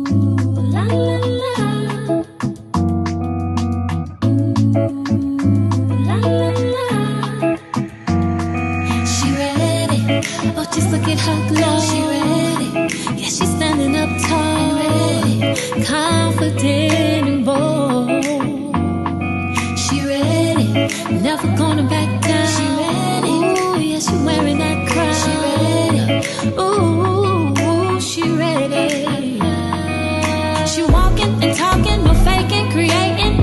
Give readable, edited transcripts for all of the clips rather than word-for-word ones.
La, la, la. La, la, la. She ready. Oh, just look at her glow. She ready. Yeah, she's standing up tall. Ready. Confident and bold. She ready. Never gonna back down. She ready. Ooh, yeah, she wearing that crown. She ready. Ooh, she ready. She walking and talking, no faking, creating.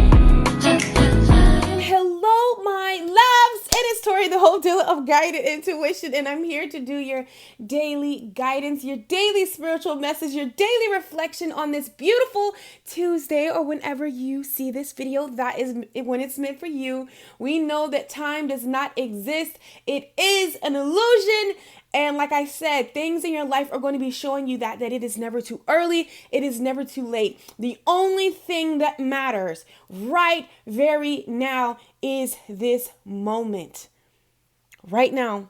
Hello, my loves. It is Tori, the whole dealer of guided intuition, and I'm here to do your daily guidance, your daily spiritual message, your daily reflection on this beautiful Tuesday, or whenever you see this video. That is when it's meant for you. We know that time does not exist. It is an illusion. And like I said, things in your life are going to be showing you that it is never too early. It is never too late. The only thing that matters right very now is this moment. Right now.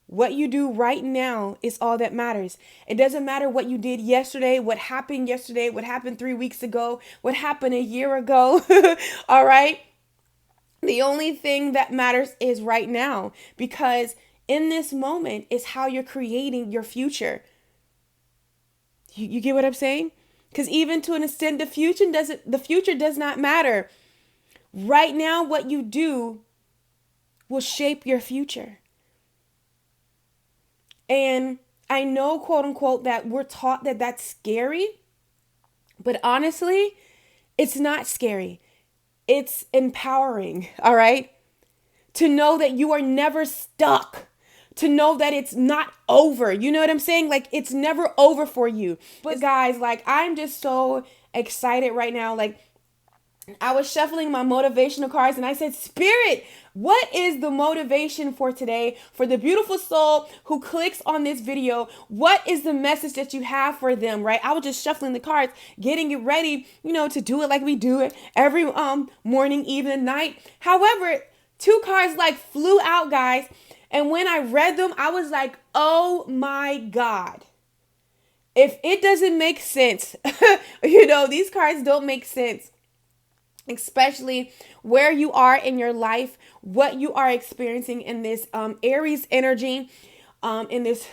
What you do right now is all that matters. It doesn't matter what you did yesterday, what happened yesterday, what happened 3 weeks ago, what happened a year ago. All right. The only thing that matters is right now, because in this moment is how you're creating your future. You get what I'm saying? Because even to an extent, the future does not matter. Right now, what you do will shape your future. And I know, quote unquote, that we're taught that that's scary. But honestly, it's not scary. It's empowering, all right? To know that you are never stuck. To know that it's not over. You know what I'm saying? Like, it's never over for you. But guys, like, I'm just so excited right now. Like, I was shuffling my motivational cards and I said, Spirit, what is the motivation for today? For the beautiful soul who clicks on this video, what is the message that you have for them, right? I was just shuffling the cards, getting it ready, to do it like we do it every morning, evening, night. However, two cards like flew out, guys. And when I read them, I was like, oh my God. If it doesn't make sense, these cards don't make sense. Especially where you are in your life, what you are experiencing in this Aries energy, in this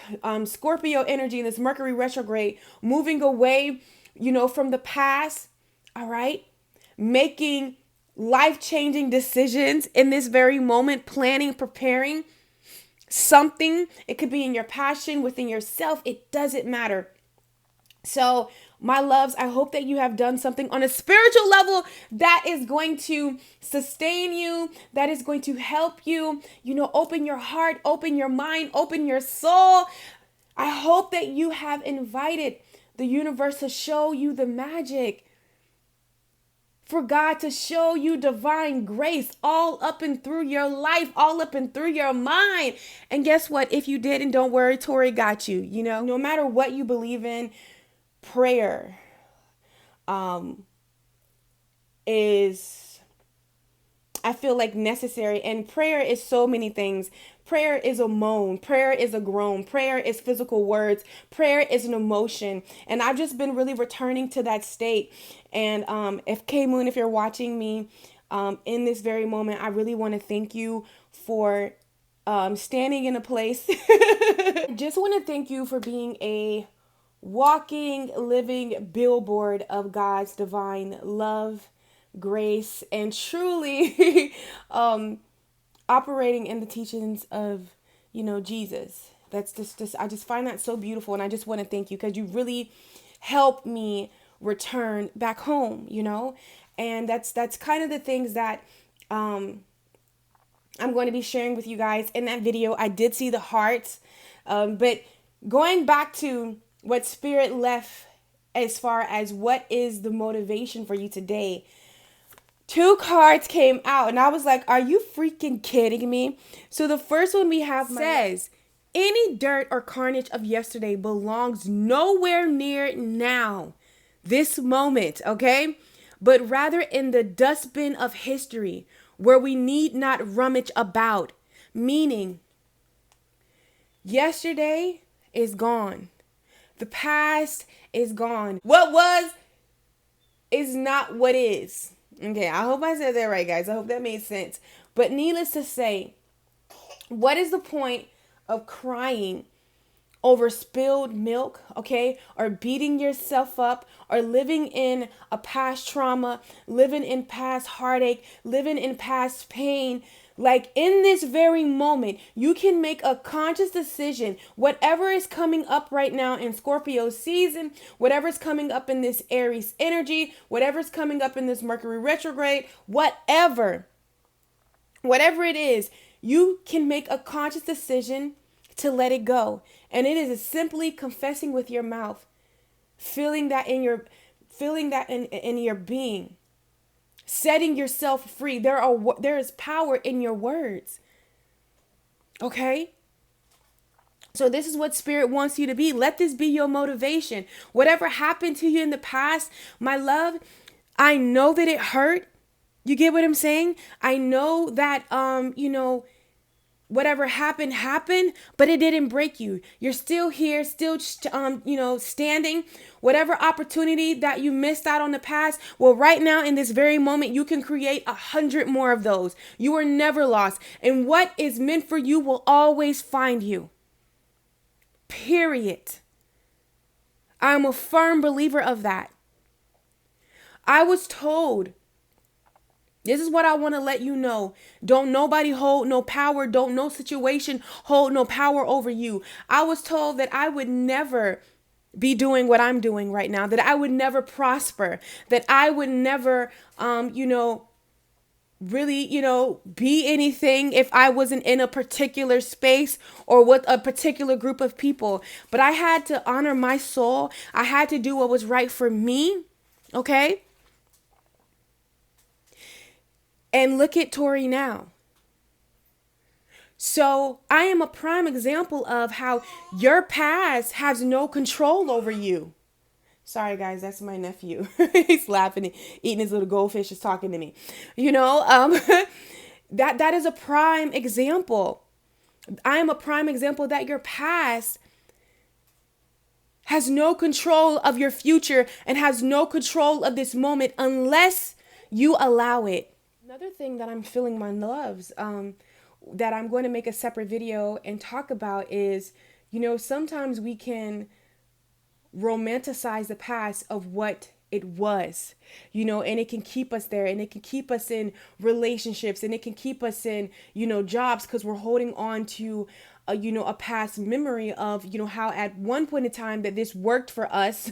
Scorpio energy, in this Mercury retrograde, moving away, from the past, all right? Making life-changing decisions in this very moment, planning, preparing something. It could be in your passion, within yourself. It doesn't matter. So, my loves, I hope that you have done something on a spiritual level that is going to sustain you, that is going to help you, open your heart, open your mind, open your soul. I hope that you have invited the universe to show you the magic, for God to show you divine grace all up and through your life, all up and through your mind. And guess what? If you didn't, don't worry, Tori got you. No matter what you believe in, prayer is, I feel like, necessary. And prayer is so many things. Prayer is a moan. Prayer is a groan. Prayer is physical words. Prayer is an emotion. And I've just been really returning to that state. And if K Moon, if you're watching me in this very moment, I really want to thank you for standing in a place. I just want to thank you for being a walking, living billboard of God's divine love, grace, and truly operating in the teachings of, Jesus. That's just, I just find that so beautiful. And I just want to thank you, because you really helped me return back home, and that's kind of the things that I'm going to be sharing with you guys in that video. I did see the hearts, but going back to what Spirit left as far as what is the motivation for you today, two cards came out and I was like, are you freaking kidding me? So the first one we have says, any dirt or carnage of yesterday belongs nowhere near now, this moment, okay? But rather in the dustbin of history, where we need not rummage about. Meaning, yesterday is gone. The past is gone. What was is not what is. Okay, I hope I said that right, guys. I hope that made sense. But needless to say, what is the point of crying over spilled milk, okay? Or beating yourself up, or living in a past trauma, living in past heartache, living in past pain. Like in this very moment, you can make a conscious decision. Whatever is coming up right now in Scorpio season, whatever's coming up in this Aries energy, whatever's coming up in this Mercury retrograde, whatever it is, you can make a conscious decision to let it go. And it is simply confessing with your mouth, feeling that in your being, setting yourself free. There is power in your words. Okay? So this is what Spirit wants you to be. Let this be your motivation. Whatever happened to you in the past, my love, I know that it hurt. You get what I'm saying? I know that whatever happened, but it didn't break you. You're still here, still standing. Whatever opportunity that you missed out on the past, well, right now in this very moment, you can create 100 more of those. You are never lost. And what is meant for you will always find you. Period. I'm a firm believer of that. I was told, this is what I want to let you know. Don't nobody hold no power. Don't no situation hold no power over you. I was told that I would never be doing what I'm doing right now, that I would never prosper, that I would never, really, be anything if I wasn't in a particular space or with a particular group of people. But I had to honor my soul. I had to do what was right for me. Okay? And look at Tori now. So I am a prime example of how your past has no control over you. Sorry, guys, that's my nephew. He's laughing, eating his little goldfish, is talking to me. That is a prime example. I am a prime example that your past has no control of your future and has no control of this moment unless you allow it. Another thing that I'm feeling, my loves, that I'm going to make a separate video and talk about is, sometimes we can romanticize the past of what it was, and it can keep us there, and it can keep us in relationships, and it can keep us in, jobs, because we're holding on to a past memory of, how at one point in time that this worked for us.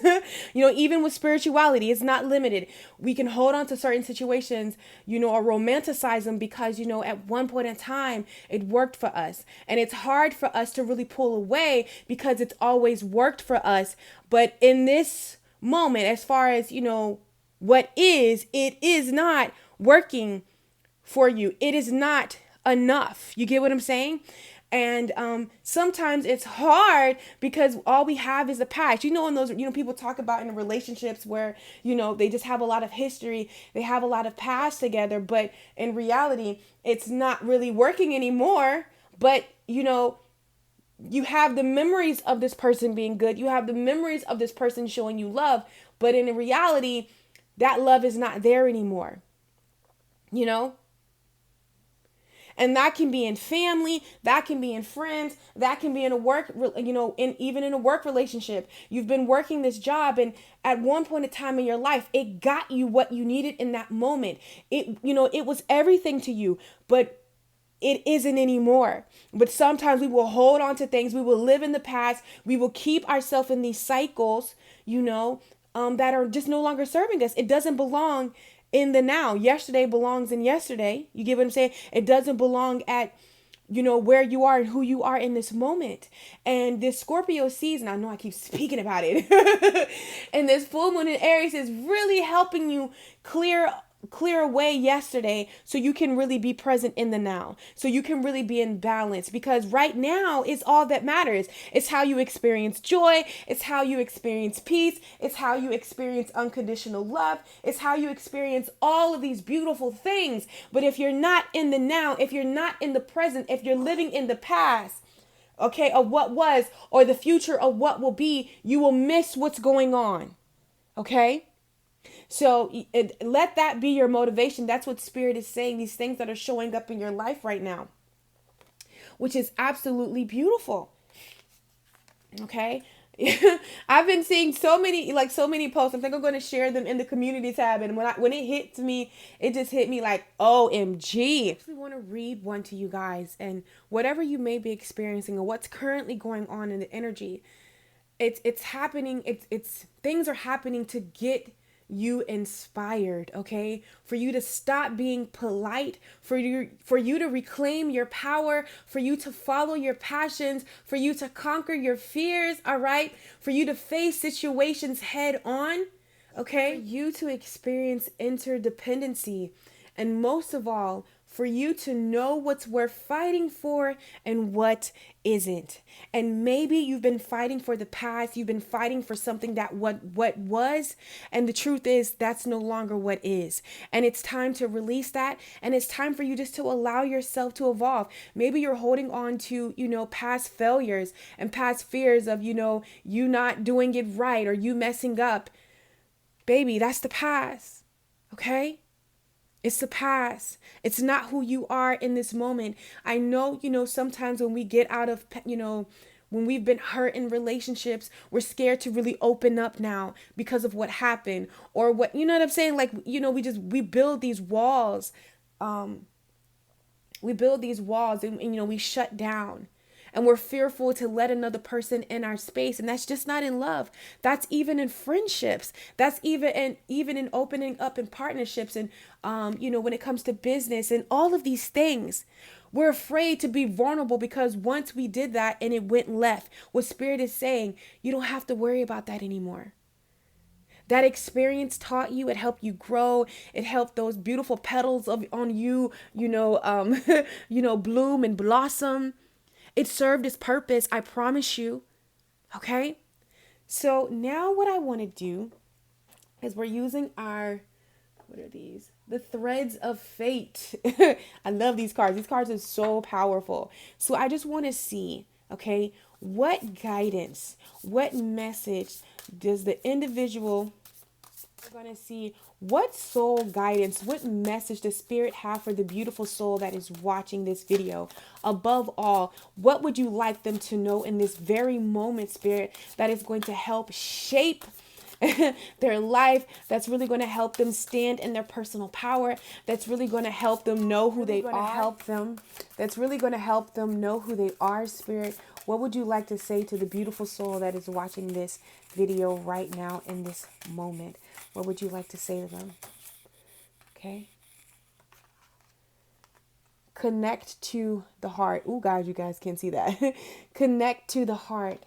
Even with spirituality, it's not limited. We can hold on to certain situations, or romanticize them because, at one point in time, it worked for us. And it's hard for us to really pull away because it's always worked for us. But in this moment, as far as, what is, it is not working for you. It is not enough. You get what I'm saying? And sometimes it's hard because all we have is the past. In those, people talk about in relationships where, they just have a lot of history. They have a lot of past together. But in reality, it's not really working anymore. But, you have the memories of this person being good. You have the memories of this person showing you love. But in reality, that love is not there anymore. And that can be in family, that can be in friends, that can be in a work, even in a work relationship. You've been working this job, and at one point in time in your life, it got you what you needed in that moment. It was everything to you, but it isn't anymore. But sometimes we will hold on to things. We will live in the past. We will keep ourselves in these cycles, that are just no longer serving us. It doesn't belong in the now. Yesterday belongs in yesterday. You get what I'm saying? It doesn't belong at, where you are and who you are in this moment. And this Scorpio season, I know I keep speaking about it. And this full moon in Aries is really helping you clear away yesterday so you can really be present in the now. So you can really be in balance, because right now is all that matters. It's how you experience joy. It's how you experience peace. It's how you experience unconditional love. It's how you experience all of these beautiful things. But if you're not in the now, if you're not in the present, if you're living in the past, okay, of what was, or the future of what will be, you will miss what's going on. Okay? So let that be your motivation. That's what Spirit is saying. These things that are showing up in your life right now, which is absolutely beautiful. Okay. I've been seeing so many posts. I think I'm going to share them in the community tab. And when it hits me, it just hit me like, OMG. I actually want to read one to you guys, and whatever you may be experiencing or what's currently going on in the energy, it's happening. It's things are happening to get you inspired, okay? For you to stop being polite, for you to reclaim your power, for you to follow your passions, for you to conquer your fears, all right? For you to face situations head on, okay? For you to experience interdependency, and most of all, for you to know what's worth fighting for and what isn't. And maybe you've been fighting for the past, you've been fighting for something that what was, and the truth is that's no longer what is. And it's time to release that, and it's time for you just to allow yourself to evolve. Maybe you're holding on to, past failures and past fears of, you not doing it right or you messing up. Baby, that's the past. Okay? It's the past. It's not who you are in this moment. I know, sometimes when we get out of, when we've been hurt in relationships, we're scared to really open up now because of what happened or what, you know what I'm saying? Like, we build these walls. We build these walls and we shut down. And we're fearful to let another person in our space. And that's just not in love. That's even in friendships. That's even in opening up in partnerships. And, when it comes to business and all of these things, we're afraid to be vulnerable because once we did that and it went left, what Spirit is saying, you don't have to worry about that anymore. That experience taught you, it helped you grow. It helped those beautiful petals on you, bloom and blossom. It served its purpose, I promise you. Okay? So now what I want to do is we're using what are these? The threads of fate. I love these cards. These cards are so powerful. So I just want to see, okay, what guidance, what message does the individual, we're going to see what soul guidance, what message does Spirit have for the beautiful soul that is watching this video? Above all, what would you like them to know in this very moment, Spirit, that is going to help shape their life, that's really going to help them stand in their personal power, that's really going to help them know who they are, that's really going to help them know who they are, Spirit? What would you like to say to the beautiful soul that is watching this video right now in this moment? What would you like to say to them? Okay. Connect to the heart. Oh, guys, you guys can't see that. Connect to the heart.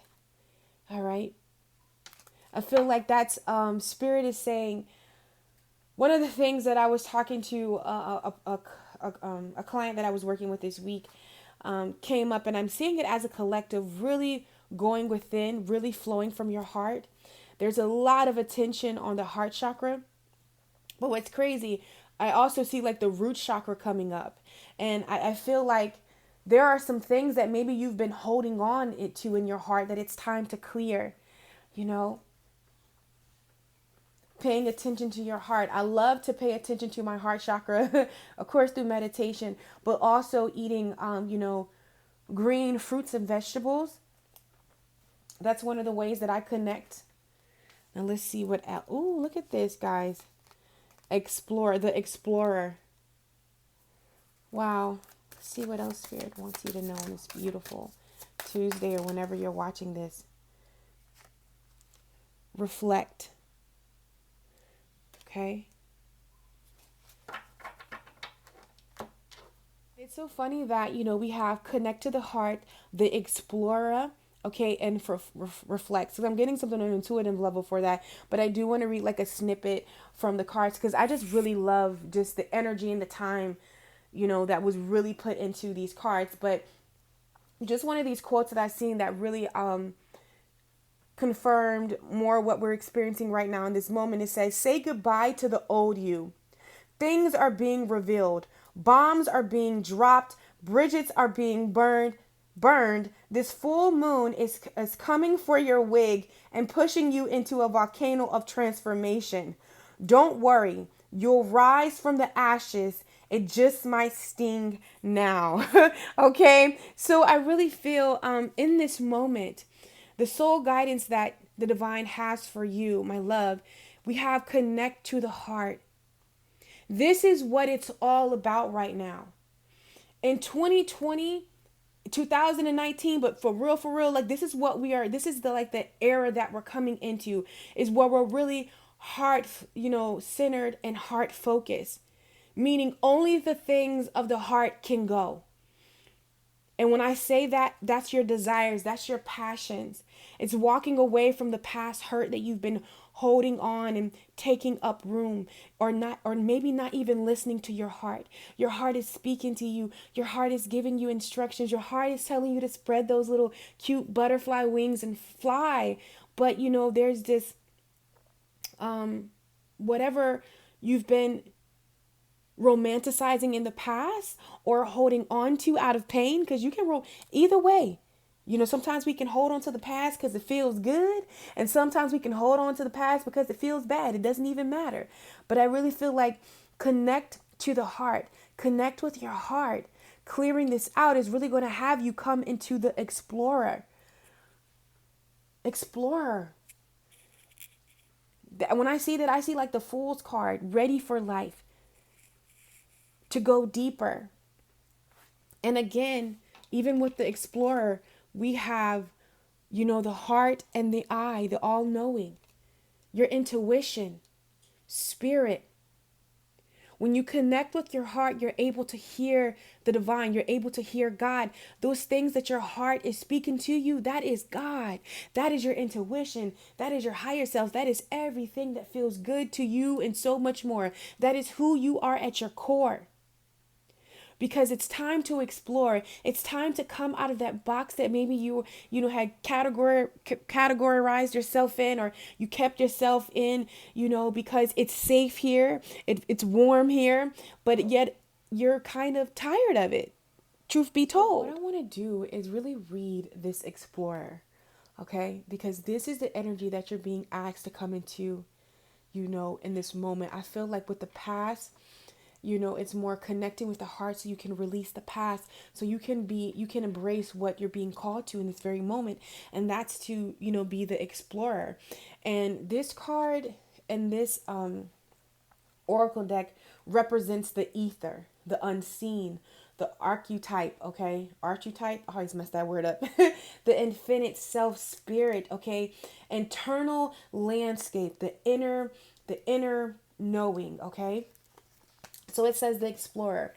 All right. I feel like that's Spirit is saying. One of the things that I was talking to a client that I was working with this week came up, and I'm seeing it as a collective, really going within, really flowing from your heart. There's a lot of attention on the heart chakra. But what's crazy, I also see like the root chakra coming up. And I feel like there are some things that maybe you've been holding on to in your heart that it's time to clear, Paying attention to your heart. I love to pay attention to my heart chakra, of course, through meditation, but also eating, green fruits and vegetables. That's one of the ways that I connect. Now let's see what else. Oh, look at this, guys. The Explorer. Wow. Let's see what else Spirit wants you to know on this beautiful Tuesday or whenever you're watching this. Reflect. Okay. It's so funny that, we have connect to the heart, the Explorer, okay, and for reflect. So I'm getting something on an intuitive level for that, but I do want to read like a snippet from the cards because I just really love just the energy and the time, that was really put into these cards. But just one of these quotes that I've seen that really confirmed more what we're experiencing right now in this moment. It says, say goodbye to the old you. Things are being revealed. Bombs are being dropped. Bridges are being burned. burned, this full moon is coming for your wig and pushing you into a volcano of transformation. Don't worry, you'll rise from the ashes. It just might sting now. Okay? So I really feel in this moment, the soul guidance that the divine has for you, my love, we have connect to the heart. This is what it's all about right now. In 2020, 2019, but for real, like this is what we are, this is the like the era that we're coming into, is where we're really heart, centered and heart focused, meaning only the things of the heart can go. And when I say that, that's your desires, that's your passions. It's walking away from the past hurt that you've been holding on and taking up room, or not, or maybe not even listening to your heart. Your heart is speaking to you. Your heart is giving you instructions. Your heart is telling you to spread those little cute butterfly wings and fly. But there's this whatever you've been romanticizing in the past or holding on to out of pain, because you can roll either way. Sometimes we can hold on to the past because it feels good, and sometimes we can hold on to the past because it feels bad. It doesn't even matter. But I really feel like connect to the heart, connect with your heart. Clearing this out is really going to have you come into the explorer. When I see that, I see like the Fool's card, ready for life, to go deeper. And again, even with the explorer, we have, the heart and the eye, the all-knowing, your intuition, spirit. When you connect with your heart, you're able to hear the divine. You're able to hear God. Those things that your heart is speaking to you, that is God. That is your intuition. That is your higher self. That is everything that feels good to you and so much more. That is who you are at your core. Because it's time to explore. It's time to come out of that box that maybe you had categorized yourself in, or you kept yourself in, because it's safe here, it's warm here, but yet you're kind of tired of it. Truth be told, what I want to do is really read this explorer, okay? Because this is the energy that you're being asked to come into, in this moment. I feel like with the past, it's more connecting with the heart, so you can release the past, so you can embrace what you're being called to in this very moment. And that's to, be the explorer. And this card and this oracle deck represents the ether, the unseen, the archetype, okay? Archetype, I always mess that word up. The infinite self spirit, okay? Internal landscape, the inner knowing, okay? So it says the explorer.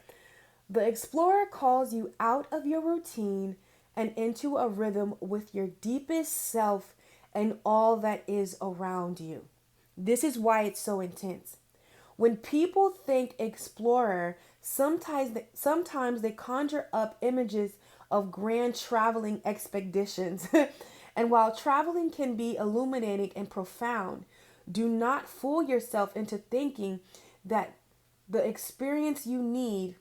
The explorer calls you out of your routine and into a rhythm with your deepest self and all that is around you. This is why it's so intense. When people think explorer, sometimes they conjure up images of grand traveling expeditions. And while traveling can be illuminating and profound, do not fool yourself into thinking that the experiences you need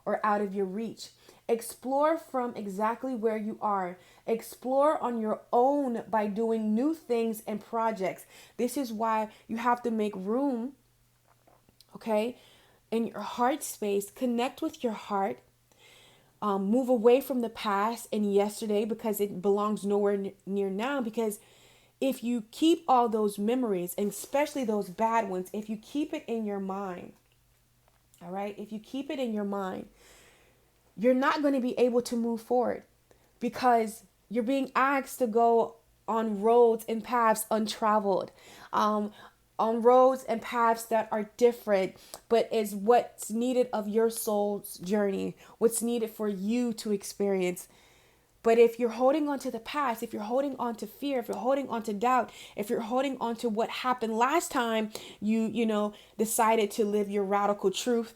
are out of your reach. Explore from exactly where you are. Explore on your own by doing new things and projects. This is why you have to make room, okay, in your heart space. Connect with your heart. Move away from the past and yesterday, because it belongs nowhere near now. Because if you keep all those memories, and especially those bad ones, if you keep it in your mind, all right, if you keep it in your mind, you're not going to be able to move forward, because you're being asked to go on roads and paths untraveled, on roads and paths that are different, but is what's needed of your soul's journey, what's needed for you to experience. But if you're holding on to the past, if you're holding on to fear, if you're holding on to doubt, if you're holding on to what happened last time you decided to live your radical truth,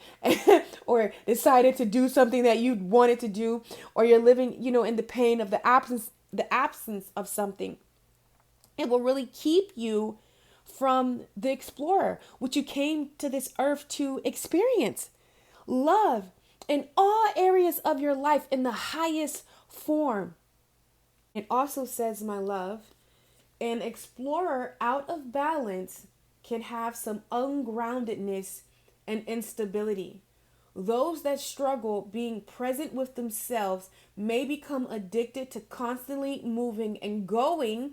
or decided to do something that you wanted to do, or you're living, in the pain of the absence of something, it will really keep you from the explorer, which you came to this earth to experience. Love. in all areas of your life in the highest form. It also says, my love, an explorer out of balance can have some ungroundedness and instability. Those that struggle being present with themselves may become addicted to constantly moving and going,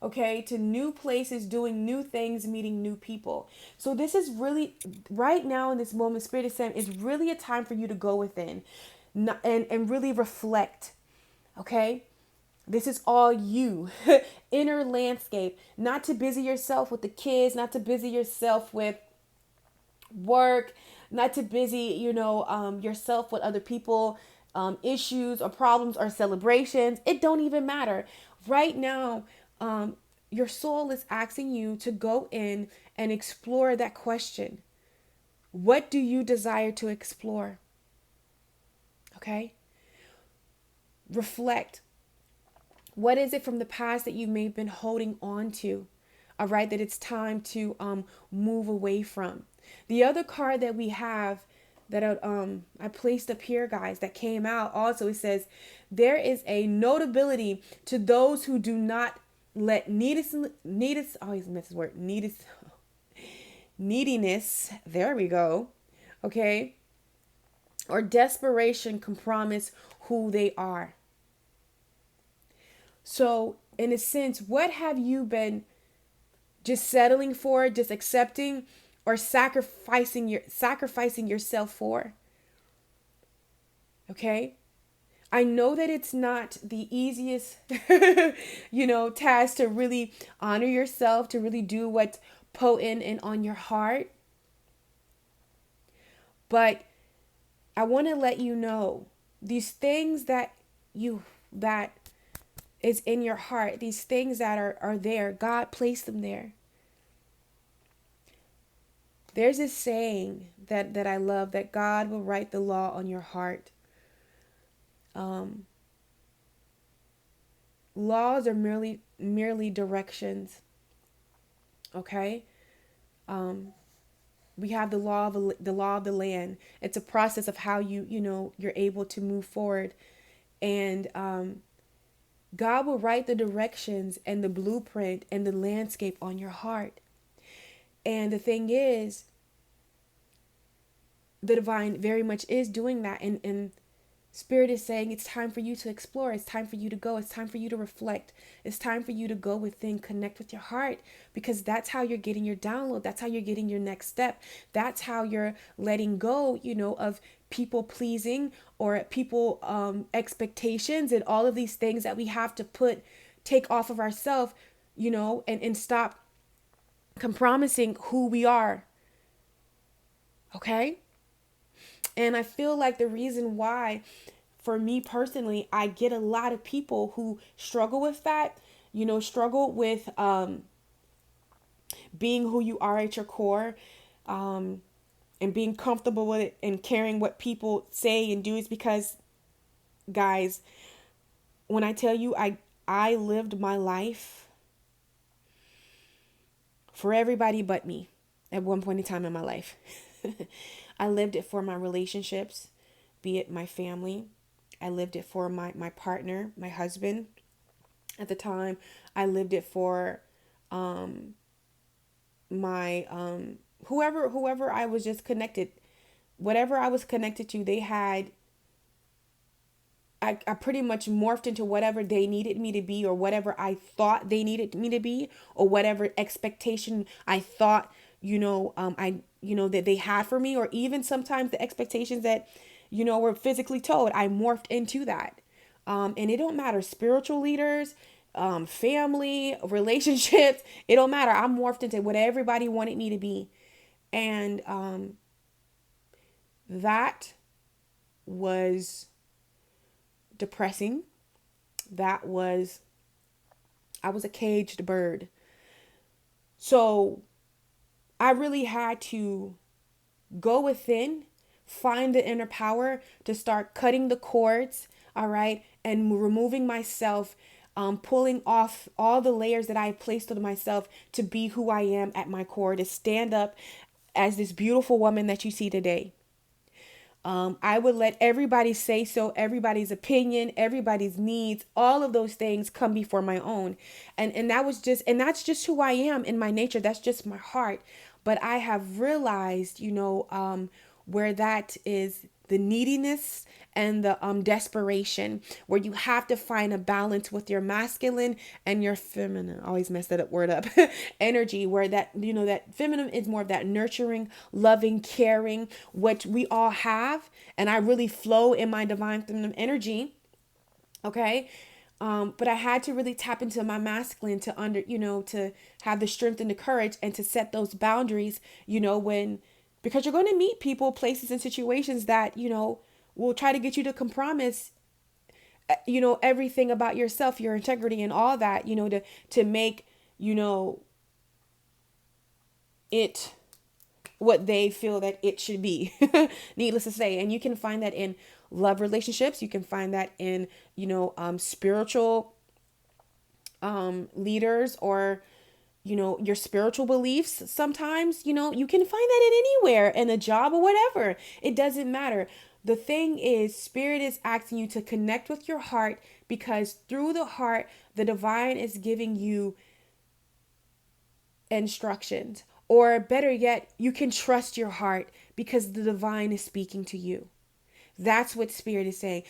okay, to new places, doing new things, meeting new people. So this is really, right now in this moment, Spirit is saying it's really a time for you to go within and really reflect, okay? This is all you, inner landscape, not to busy yourself with the kids, not to busy yourself with work, not to busy, yourself with other people, issues or problems or celebrations. It don't even matter. Right now, your soul is asking you to go in and explore that question. What do you desire to explore? Okay? Reflect. What is it from the past that you may have been holding on to? All right, that it's time to move away from. The other card that we have that I placed up here, guys, that came out also, it says there is a notability to those who do not let neediness, there we go, okay, or desperation compromise who they are. So in a sense, what have you been just settling for, just accepting, or sacrificing yourself for? Okay? I know that it's not the easiest task to really honor yourself, to really do what's potent and on your heart. But I want to let you know these things that is in your heart, these things that are there, God placed them there. There's this saying that I love, that God will write the law on your heart. Laws are merely directions. Okay? We have the law of the land. It's a process of how you're able to move forward. And God will write the directions and the blueprint and the landscape on your heart. And the thing is, the divine very much is doing that. And Spirit is saying it's time for you to explore. It's time for you to go. It's time for you to reflect. It's time for you to go within, connect with your heart, because that's how you're getting your download. That's how you're getting your next step. That's how you're letting go, of people pleasing or people expectations and all of these things that we have to take off of ourselves, and stop compromising who we are. Okay? And I feel like the reason why, for me personally, I get a lot of people who struggle with that, struggle with being who you are at your core, and being comfortable with it and caring what people say and do, is because, guys, when I tell you I lived my life for everybody but me at one point in time in my life. I lived it for my relationships, be it my family. I lived it for my partner, my husband. At the time, I lived it for my whoever I was just connected, whatever I was connected to, they had, I pretty much morphed into whatever they needed me to be, or whatever I thought they needed me to be, or whatever expectation I thought, that they had for me, or even sometimes the expectations that, were physically told. I morphed into that. And it don't matter, spiritual leaders, family, relationships, it don't matter. I morphed into what everybody wanted me to be. And that was depressing. I was a caged bird. So I really had to go within, find the inner power to start cutting the cords, all right, and removing myself, pulling off all the layers that I placed on myself to be who I am at my core, to stand up as this beautiful woman that you see today. I would let everybody say so, everybody's opinion, everybody's needs, all of those things come before my own. And that was just, and that's just who I am in my nature. That's just my heart. But I have realized, where that is the neediness and the desperation, where you have to find a balance with your masculine and your feminine. I always mess that up word up. Energy, where that that feminine is more of that nurturing, loving, caring, which we all have, and I really flow in my divine feminine energy. Okay. But I had to really tap into my masculine to to have the strength and the courage and to set those boundaries, when, because you're going to meet people, places, and situations that, will try to get you to compromise, everything about yourself, your integrity, and all that, to make, it what they feel that it should be. Needless to say. And you can find that in love relationships. You can find that in, spiritual leaders, or, your spiritual beliefs. Sometimes, you can find that in anywhere, in a job or whatever. It doesn't matter. The thing is, Spirit is asking you to connect with your heart, because through the heart, the divine is giving you instructions. Or better yet, you can trust your heart because the divine is speaking to you. That's what Spirit is saying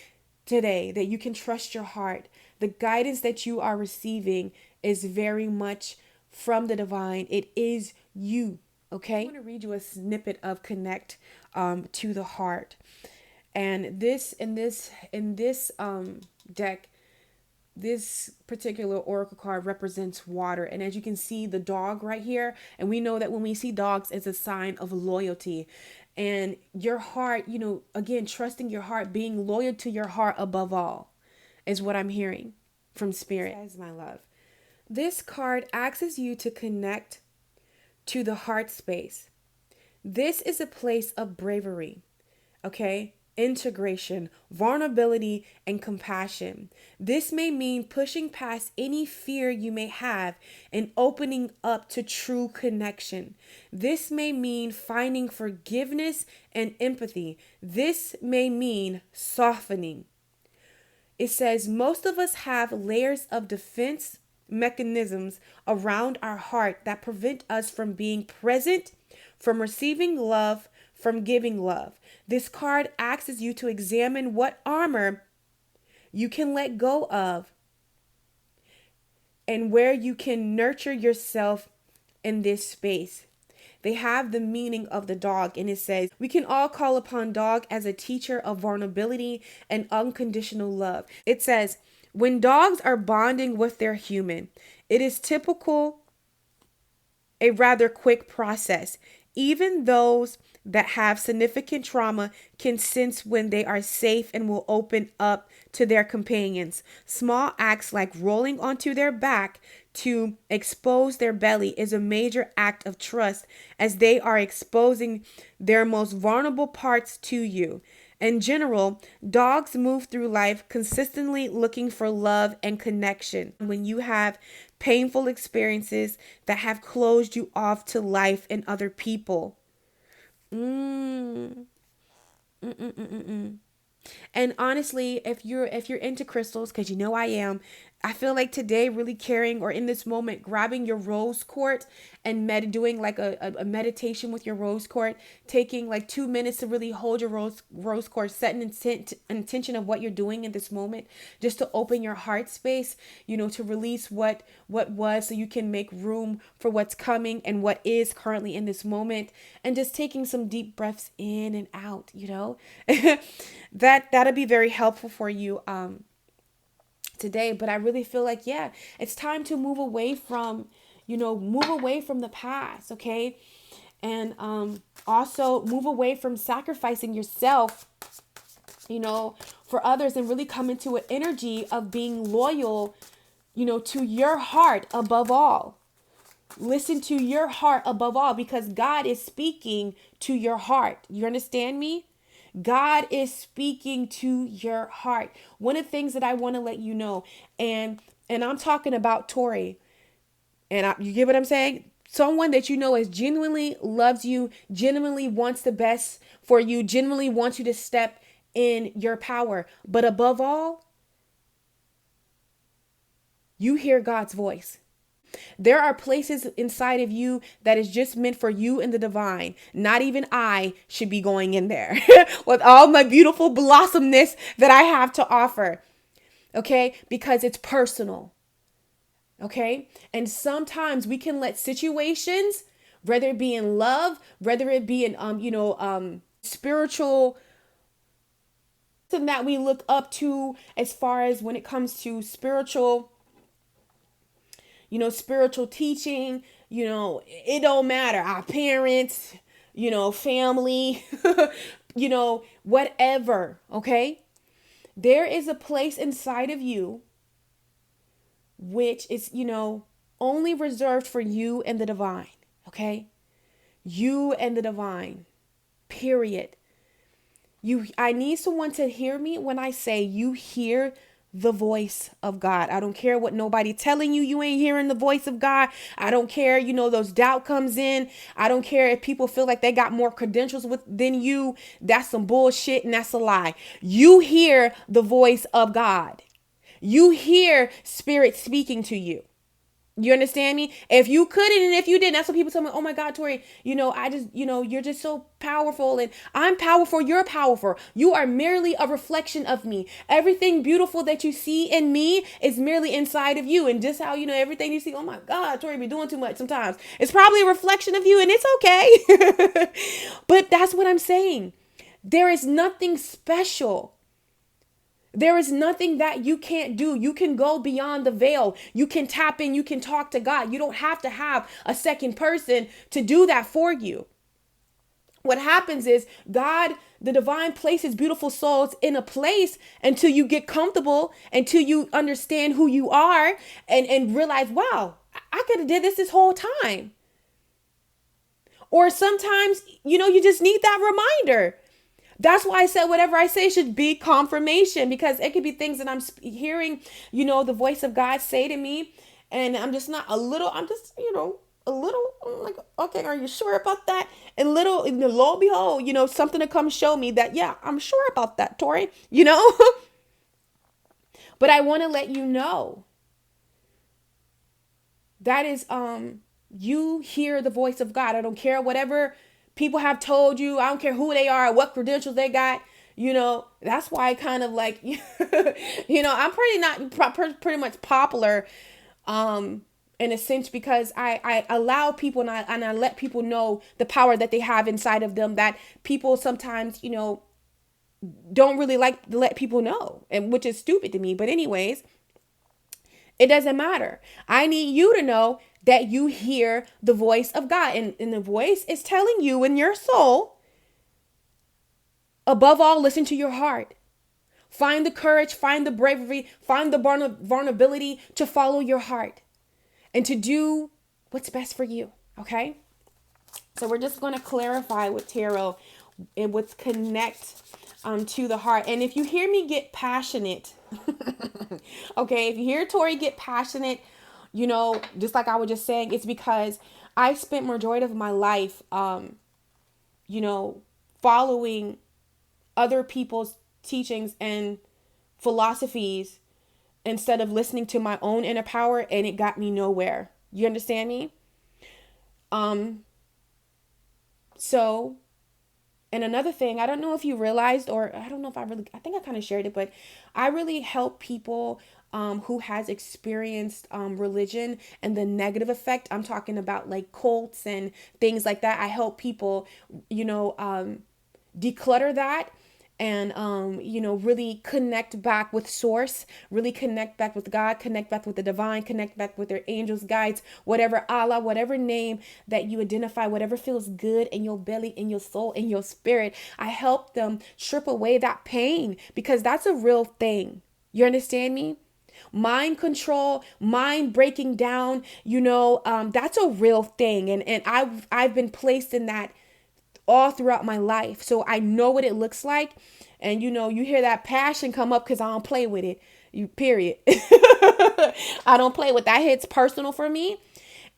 today, that you can trust your heart. The guidance that you are receiving is very much from the divine. It is you. Okay? I want to read you a snippet of Connect to the Heart. And in this deck, this particular oracle card represents water. And as you can see, the dog right here, and we know that when we see dogs, it's a sign of loyalty. And your heart, again, trusting your heart, being loyal to your heart above all, is what I'm hearing from Spirit. As my love, this card asks you to connect to the heart space. This is a place of bravery, okay? Integration, vulnerability, and compassion. This may mean pushing past any fear you may have and opening up to true connection. This may mean finding forgiveness and empathy. This may mean softening. It says most of us have layers of defense mechanisms around our heart that prevent us from being present, from receiving love, from giving love. This card asks you to examine what armor you can let go of and where you can nurture yourself in this space. They have the meaning of the dog, and it says, we can all call upon dog as a teacher of vulnerability and unconditional love. It says, when dogs are bonding with their human, it is typical a rather quick process. Even those that have significant trauma can sense when they are safe and will open up to their companions. Small acts like rolling onto their back to expose their belly is a major act of trust, as they are exposing their most vulnerable parts to you. In general, dogs move through life consistently looking for love and connection. When you have painful experiences that have closed you off to life and other people. Mm. Mm-mm-mm-mm. And honestly, if you're into crystals, because I am, I feel like today really carrying, or in this moment, grabbing your rose quartz and doing like a meditation with your rose quartz, taking like 2 minutes to really hold your rose quartz, setting an intention of what you're doing in this moment, just to open your heart space, to release what was, so you can make room for what's coming and what is currently in this moment, and just taking some deep breaths in and out, that'll be very helpful for you today. But I really feel like, yeah, it's time to move away from the past, okay? And also move away from sacrificing yourself, for others, and really come into an energy of being loyal, to your heart above all. Listen to your heart above all, because God is speaking to your heart. You understand me? God is speaking to your heart. One of the things that I want to let you know, and I'm talking about Tori, and you get what I'm saying? someone that you know is genuinely loves you, genuinely wants the best for you, genuinely wants you to step in your power. But above all, you hear God's voice. There are places inside of you that is just meant for you and the divine. Not even I should be going in there with all my beautiful blossomness that I have to offer. Okay? Because it's personal. Okay? And sometimes we can let situations, whether it be in love, whether it be in spiritual, something that we look up to as far as when it comes to spiritual, spiritual teaching, it don't matter. Our parents, family, whatever. Okay. There is a place inside of you which is, only reserved for you and the divine. Okay. You and the divine, period. I need someone to hear me when I say you hear the voice of God. I don't care what nobody telling you. You ain't hearing the voice of God. I don't care. Those doubt comes in. I don't care if people feel like they got more credentials than you. That's some bullshit and that's a lie. You hear the voice of God. You hear spirit speaking to you. You understand me? If you couldn't and if you didn't, that's what people tell me. Oh my God, Tori, I just, you're just so powerful and I'm powerful. You're powerful. You are merely a reflection of me. Everything beautiful that you see in me is merely inside of you. And just how, everything you see, oh my God, Tori be doing too much sometimes. It's probably a reflection of you and it's okay. But that's what I'm saying. There is nothing special. There is nothing that you can't do. You can go beyond the veil. You can tap in. You can talk to God. You don't have to have a second person to do that for you. What happens is God, the divine, places beautiful souls in a place until you get comfortable, until you understand who you are and realize, wow, I could have did this whole time. Or sometimes, you just need that reminder. That's why I said whatever I say should be confirmation, because it could be things that I'm hearing, the voice of God say to me. And I'm just not I'm just, I'm like, okay, are you sure about that? And lo and behold, something to come show me that, yeah, I'm sure about that, Tori, But I want to let you know that is, you hear the voice of God. I don't care whatever people have told you. I don't care who they are, what credentials they got. That's why I kind of like, I'm pretty much popular, in a sense, because I allow people and I let people know the power that they have inside of them that people sometimes, don't really like to let people know, and which is stupid to me. But anyways, it doesn't matter. I need you to know that you hear the voice of God. And the voice is telling you in your soul, above all, listen to your heart. Find the courage, find the bravery, find the vulnerability to follow your heart and to do what's best for you. Okay? So we're just going to clarify with tarot and what's connect to the heart. And if you hear me get passionate, okay, if you hear Tori get passionate, just like I was just saying, it's because I spent majority of my life, following other people's teachings and philosophies instead of listening to my own inner power, and it got me nowhere. You understand me? So, and another thing, I don't know if you realized, or I don't know if I think I kind of shared it, but I really help people who has experienced religion and the negative effect. I'm talking about like cults and things like that. I help people, declutter that and, really connect back with source, really connect back with God, connect back with the divine, connect back with their angels, guides, whatever Allah, whatever name that you identify, whatever feels good in your belly, in your soul, in your spirit. I help them strip away that pain, because that's a real thing. You understand me? Mind control, mind breaking down, that's a real thing. And I've been placed in that all throughout my life. So I know what it looks like. And you hear that passion come up because I don't play with it. Period. I don't play with that. It's personal for me.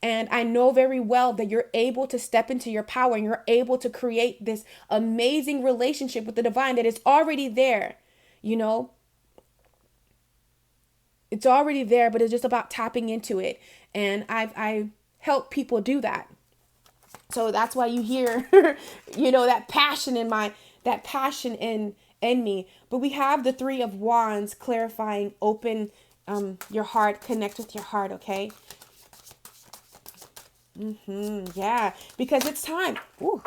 And I know very well that you're able to step into your power and you're able to create this amazing relationship with the divine that is already there. You know, it's already there, but it's just about tapping into it. And I help people do that. So that's why you hear, that passion in me. But we have the Three of Wands clarifying, open your heart, connect with your heart, okay? Yeah, because it's time. Ooh,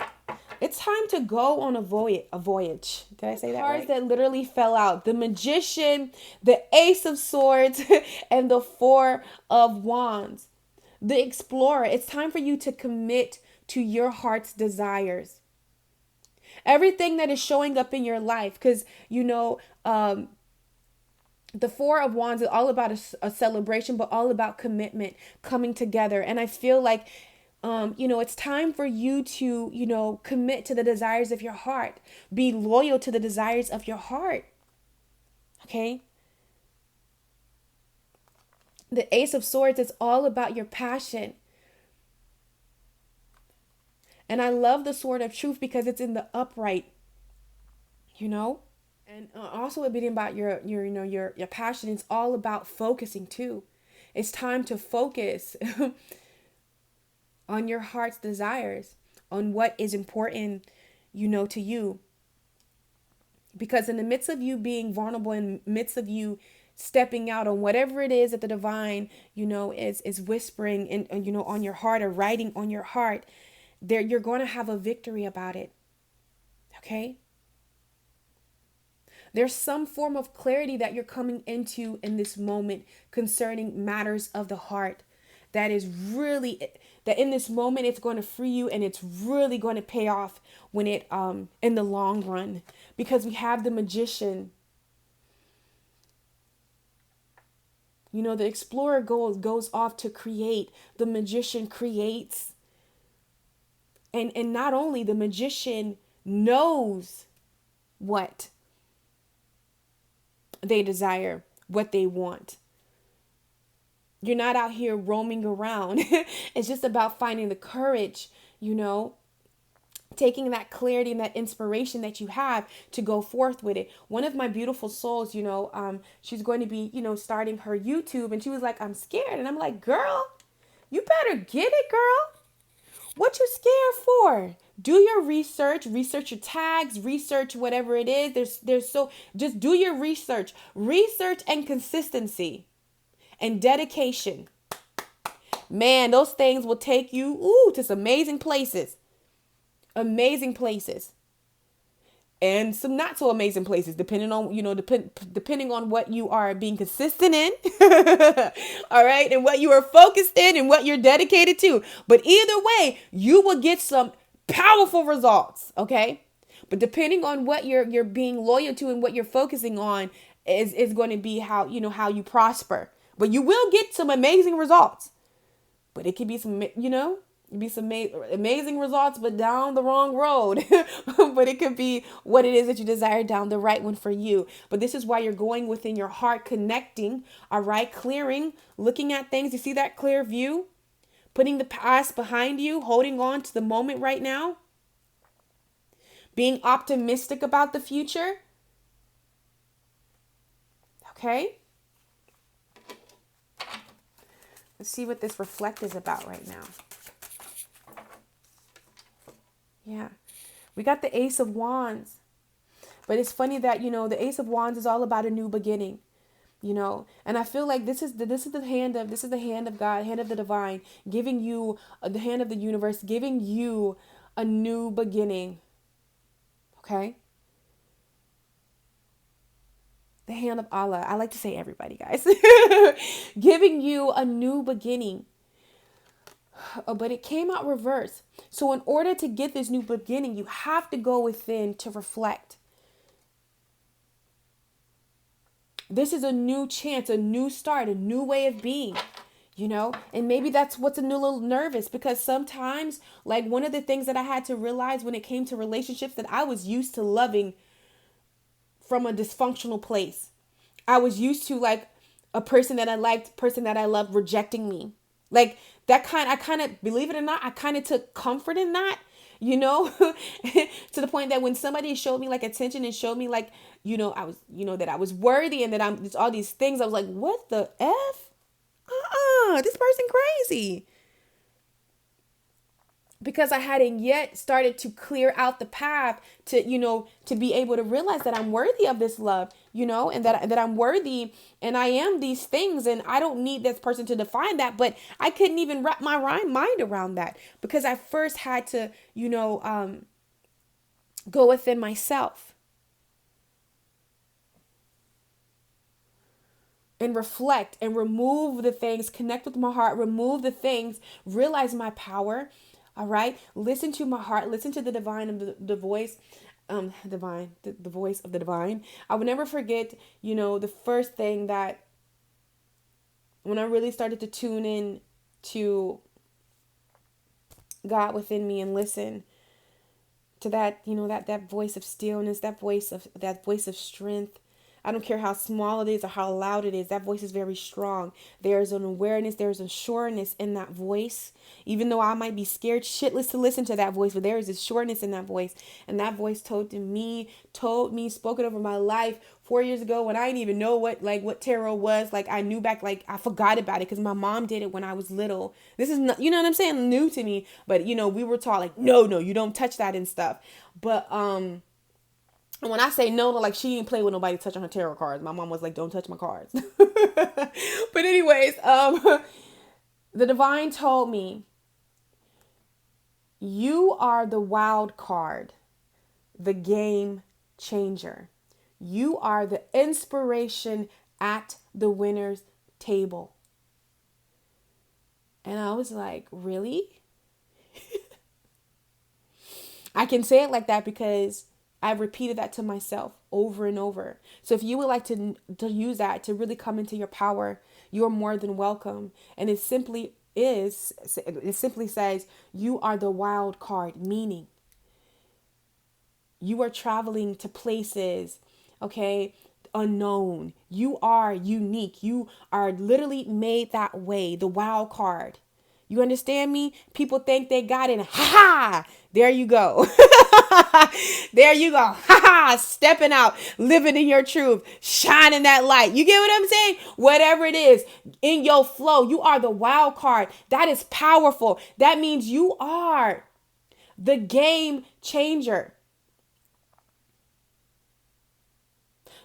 it's time to go on a voyage. Did I say that right? Cards that literally fell out: the Magician, the Ace of Swords, and the Four of Wands. The Explorer. It's time for you to commit to your heart's desires. Everything that is showing up in your life, because the Four of Wands is all about a celebration, but all about commitment, coming together. And I feel like, it's time for you to, commit to the desires of your heart. Be loyal to the desires of your heart. Okay? The Ace of Swords is all about your passion. And I love the Sword of Truth because it's in the upright, And also it being about your passion. It's all about focusing too. It's time to focus on your heart's desires, on what is important, to you. Because in the midst of you being vulnerable, in the midst of you stepping out on whatever it is that the divine, is whispering and on your heart or writing on your heart, there you're going to have a victory about it. Okay? There's some form of clarity that you're coming into in this moment concerning matters of the heart that is really, that in this moment it's going to free you, and it's really going to pay off when it in the long run, because we have the Magician. The Explorer goes off to create. The Magician creates. And not only the Magician knows what they desire, what they want. You're not out here roaming around. It's just about finding the courage, taking that clarity and that inspiration that you have to go forth with it. One of my beautiful souls, she's going to be, starting her YouTube, and she was like, I'm scared. And I'm like, girl, you better get it, girl. What you scared for? Do your research your tags, research whatever it is. Just do your research and consistency and dedication. Man, those things will take you to some amazing places. And some not so amazing places, depending on, depending on what you are being consistent in. All right. And what you are focused in and what you're dedicated to. But either way, you will get some powerful results. Okay. But depending on what you're being loyal to and what you're focusing on is going to be how you prosper. But you will get some amazing results. But it could be some, amazing results, but down the wrong road. But it could be what it is that you desire down the right one for you. But this is why you're going within your heart, connecting, all right, clearing, looking at things. You see that clear view? Putting the past behind you, holding on to the moment right now. Being optimistic about the future. Okay? Let's see what this reflect is about right now. Yeah. We got the Ace of Wands. But it's funny that, the Ace of Wands is all about a new beginning. And I feel like this is the hand of God, hand of the divine, giving you the hand of the universe, giving you a new beginning. Okay? The hand of Allah. I like to say everybody, guys. Giving you a new beginning. But it came out reverse. So in order to get this new beginning, you have to go within to reflect. This is a new chance, a new start, a new way of being, and maybe that's what's a little nervous, because sometimes, like, one of the things that I had to realize when it came to relationships, that I was used to loving from a dysfunctional place. I was used to, like, a person that I liked, person that I loved rejecting me. Like I kind of, believe it or not, I kind of took comfort in that, you know, to the point that when somebody showed me like attention and showed me like, I was, that I was worthy and that I'm just all these things, I was like, what the F? This person crazy. Because I hadn't yet started to clear out the path to, to be able to realize that I'm worthy of this love, and that I'm worthy and I am these things, and I don't need this person to define that. But I couldn't even wrap my mind around that because I first had to, go within myself and reflect and remove the things, connect with my heart, remove the things, realize my power. All right. Listen to my heart. Listen to the divine of the voice, the voice of the divine. I will never forget, the first thing that when I really started to tune in to God within me and listen to that, that voice of stillness, that voice of strength. I don't care how small it is or how loud it is. That voice is very strong. There's an awareness, there's a sureness in that voice. Even though I might be scared shitless to listen to that voice, but there is a sureness in that voice. And that voice told me, spoke it over my life 4 years ago when I didn't even know what tarot was. Like I knew back, like I forgot about it because my mom did it when I was little. This is not, you know what I'm saying, new to me. But we were taught like, no, you don't touch that and stuff. But and when I say no, like she didn't play with nobody touching her tarot cards. My mom was like, don't touch my cards. But anyways, the divine told me, you are the wild card, the game changer. You are the inspiration at the winner's table. And I was like, really? I can say it like that because I've repeated that to myself over and over. So if you would like to use that to really come into your power, you're more than welcome. And it simply says you are the wild card, meaning you are traveling to places, okay, unknown. You are unique. You are literally made that way, the wild card. You understand me? People think they got it. Ha ha! There you go. There you go. Ha ha! Stepping out, living in your truth, shining that light. You get what I'm saying? Whatever it is, in your flow, you are the wild card. That is powerful. That means you are the game changer.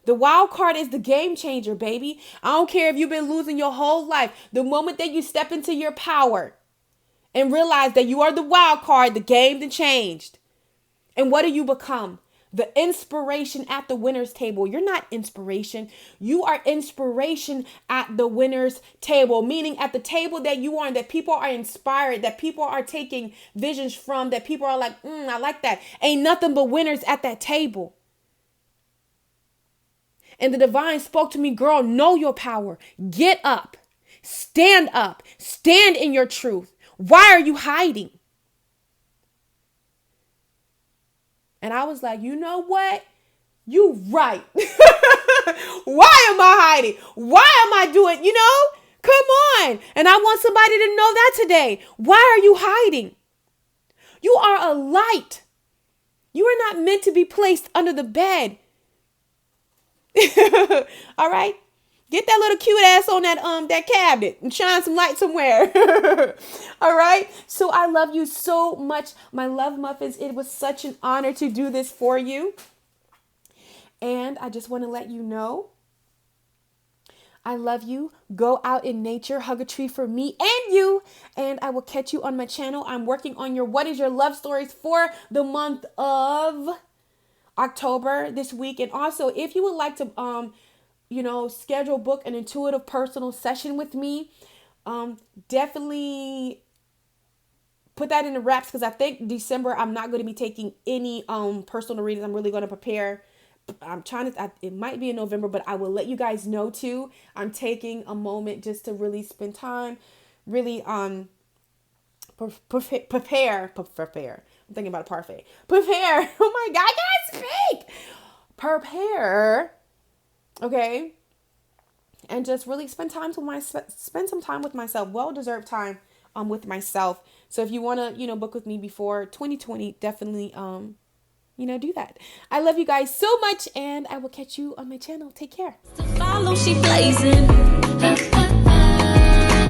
The wild card is the game changer, baby. I don't care if you've been losing your whole life. The moment that you step into your power and realize that you are the wild card, the game then changed. And what do you become? The inspiration at the winner's table. You're not inspiration. You are inspiration at the winner's table, meaning at the table that you are, that people are inspired, that people are taking visions from, that people are like, I like that. Ain't nothing but winners at that table. And the divine spoke to me, girl, know your power. Get up. Stand up. Stand in your truth. Why are you hiding? And I was like, you know what? You right. Why am I hiding? Why am I doing, Come on. And I want somebody to know that today. Why are you hiding? You are a light. You are not meant to be placed under the bed. All right. Get that little cute ass on that cabinet and shine some light somewhere. All right. So I love you so much, my love muffins. It was such an honor to do this for you. And I just want to let you know, I love you. Go out in nature, hug a tree for me and you. And I will catch you on my channel. I'm working on your What is Your Love Stories for the month of October this week. And also, if you would like to schedule, book an intuitive personal session with me, definitely put that in the wraps, because I think December I'm not going to be taking any personal readings. I'm really going to prepare. It might be in November, but I will let you guys know too. I'm taking a moment just to really spend time, really prepare. I'm thinking about a parfait. Prepare. Oh my God, I can't speak. Prepare. Okay. and just really spend spend some time with myself, well-deserved time with myself. So if you want to, book with me before 2020, definitely do that. I love you guys so much, and I will catch you on my channel. Take care. To follow, she blazing.